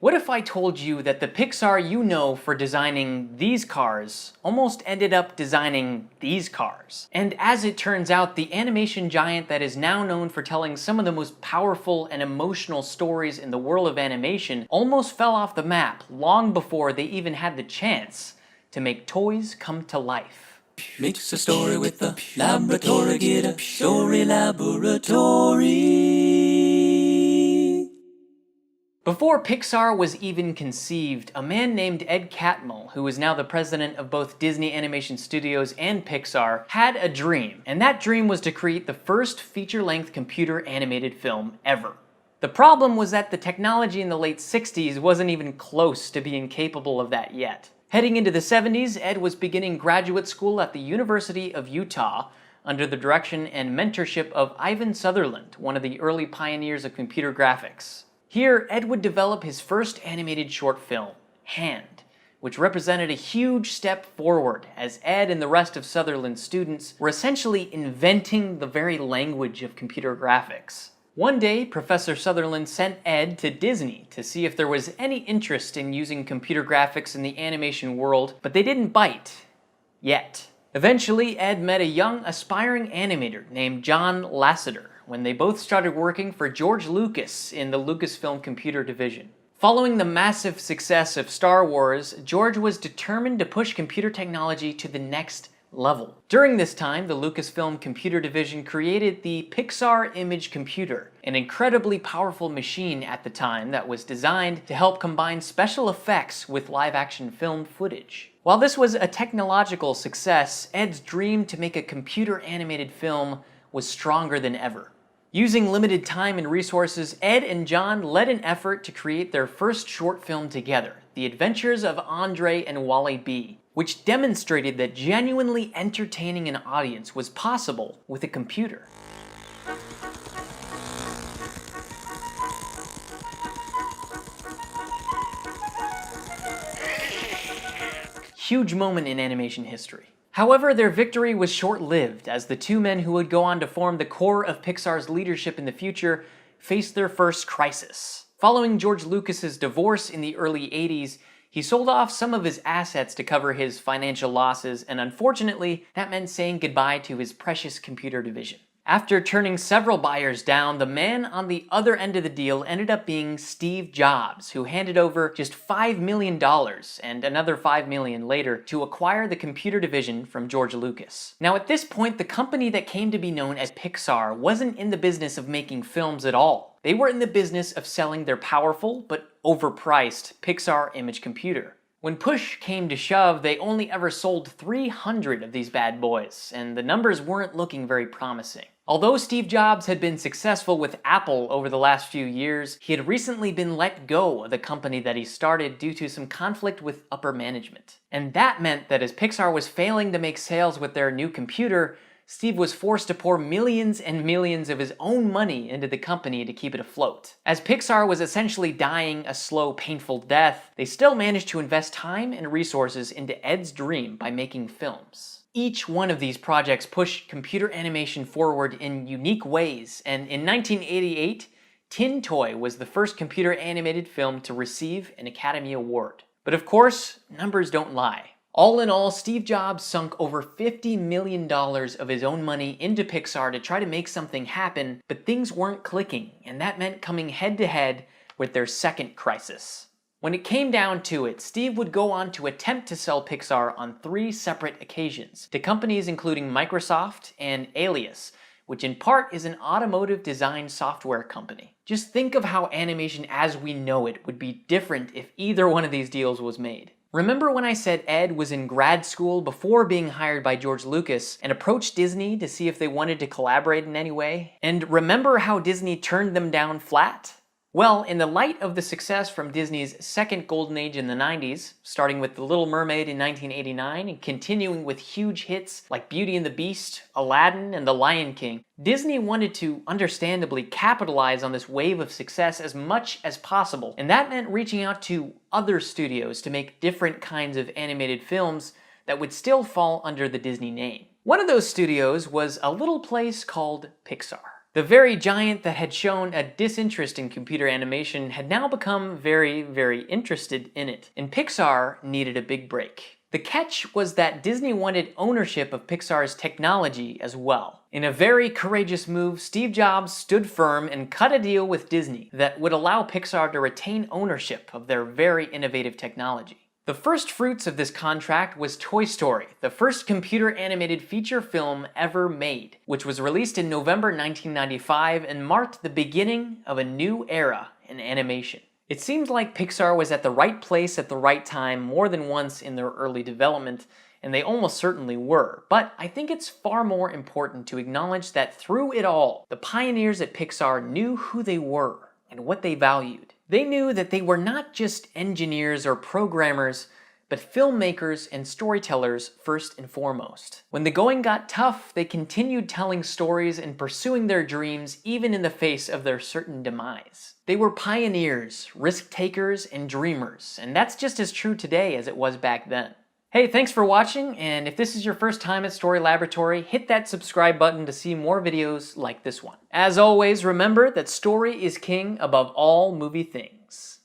What if I told you that the Pixar you know for designing these cars almost ended up designing these cars? And as it turns out, the animation giant that is now known for telling some of the most powerful and emotional stories in the world of animation almost fell off the map long before they even had the chance to make toys come to life. Mix a story with the laboratory, get a story laboratory. Before Pixar was even conceived, a man named Ed Catmull, who is now the president of both Disney Animation Studios and Pixar, had a dream, and that dream was to create the first feature-length computer animated film ever. The problem was that the technology in the late 60s wasn't even close to being capable of that yet. Heading into the 70s, Ed was beginning graduate school at the University of Utah under the direction and mentorship of Ivan Sutherland, one of the early pioneers of computer graphics. Here, Ed would develop his first animated short film, Hand, which represented a huge step forward as Ed and the rest of Sutherland's students were essentially inventing the very language of computer graphics. One day, Professor Sutherland sent Ed to Disney to see if there was any interest in using computer graphics in the animation world, but they didn't bite. Yet. Eventually, Ed met a young, aspiring animator named John Lasseter when they both started working for George Lucas in the Lucasfilm computer division. Following the massive success of Star Wars, George was determined to push computer technology to the next level. During this time, the Lucasfilm computer division created the Pixar Image Computer, an incredibly powerful machine at the time that was designed to help combine special effects with live-action film footage. While this was a technological success, Ed's dream to make a computer-animated film was stronger than ever. Using limited time and resources, Ed and John led an effort to create their first short film together, The Adventures of Andre and Wally B, which demonstrated that genuinely entertaining an audience was possible with a computer. Huge moment in animation history. However, their victory was short-lived, as the two men who would go on to form the core of Pixar's leadership in the future faced their first crisis. Following George Lucas's divorce in the early 80s, he sold off some of his assets to cover his financial losses, and unfortunately, that meant saying goodbye to his precious computer division. After turning several buyers down, the man on the other end of the deal ended up being Steve Jobs, who handed over just $5 million and another $5 million later to acquire the computer division from George Lucas. Now at this point, the company that came to be known as Pixar wasn't in the business of making films at all. They were in the business of selling their powerful but overpriced Pixar Image Computer. When push came to shove, they only ever sold 300 of these bad boys, and the numbers weren't looking very promising. Although Steve Jobs had been successful with Apple over the last few years, he had recently been let go of the company that he started due to some conflict with upper management. And that meant that as Pixar was failing to make sales with their new computer, Steve was forced to pour millions and millions of his own money into the company to keep it afloat. As Pixar was essentially dying a slow, painful death, they still managed to invest time and resources into Ed's dream by making films. Each one of these projects pushed computer animation forward in unique ways, and in 1988, Tin Toy was the first computer animated film to receive an Academy Award. But of course, numbers don't lie. All in all, Steve Jobs sunk over $50 million of his own money into Pixar to try to make something happen, but things weren't clicking, and that meant coming head-to-head with their second crisis. When it came down to it, Steve would go on to attempt to sell Pixar on 3 separate occasions, to companies including Microsoft and Alias, which in part is an automotive design software company. Just think of how animation as we know it would be different if either one of these deals was made. Remember when I said Ed was in grad school before being hired by George Lucas and approached Disney to see if they wanted to collaborate in any way? And remember how Disney turned them down flat? Well, in the light of the success from Disney's second golden age in the 90s, starting with The Little Mermaid in 1989 and continuing with huge hits like Beauty and the Beast, Aladdin, and The Lion King, Disney wanted to understandably capitalize on this wave of success as much as possible, and that meant reaching out to other studios to make different kinds of animated films that would still fall under the Disney name. One of those studios was a little place called Pixar. The very giant that had shown a disinterest in computer animation had now become very, very interested in it, and Pixar needed a big break. The catch was that Disney wanted ownership of Pixar's technology as well. In a very courageous move, Steve Jobs stood firm and cut a deal with Disney that would allow Pixar to retain ownership of their very innovative technology. The first fruits of this contract was Toy Story, the first computer-animated feature film ever made, which was released in November 1995 and marked the beginning of a new era in animation. It seemed like Pixar was at the right place at the right time more than once in their early development, and they almost certainly were. But I think it's far more important to acknowledge that through it all, the pioneers at Pixar knew who they were and what they valued. They knew that they were not just engineers or programmers, but filmmakers and storytellers first and foremost. When the going got tough, they continued telling stories and pursuing their dreams even in the face of their certain demise. They were pioneers, risk-takers, and dreamers, and that's just as true today as it was back then. Hey, thanks for watching, and if this is your first time at Story Laboratory, hit that subscribe button to see more videos like this one. As always, remember that story is king above all movie things.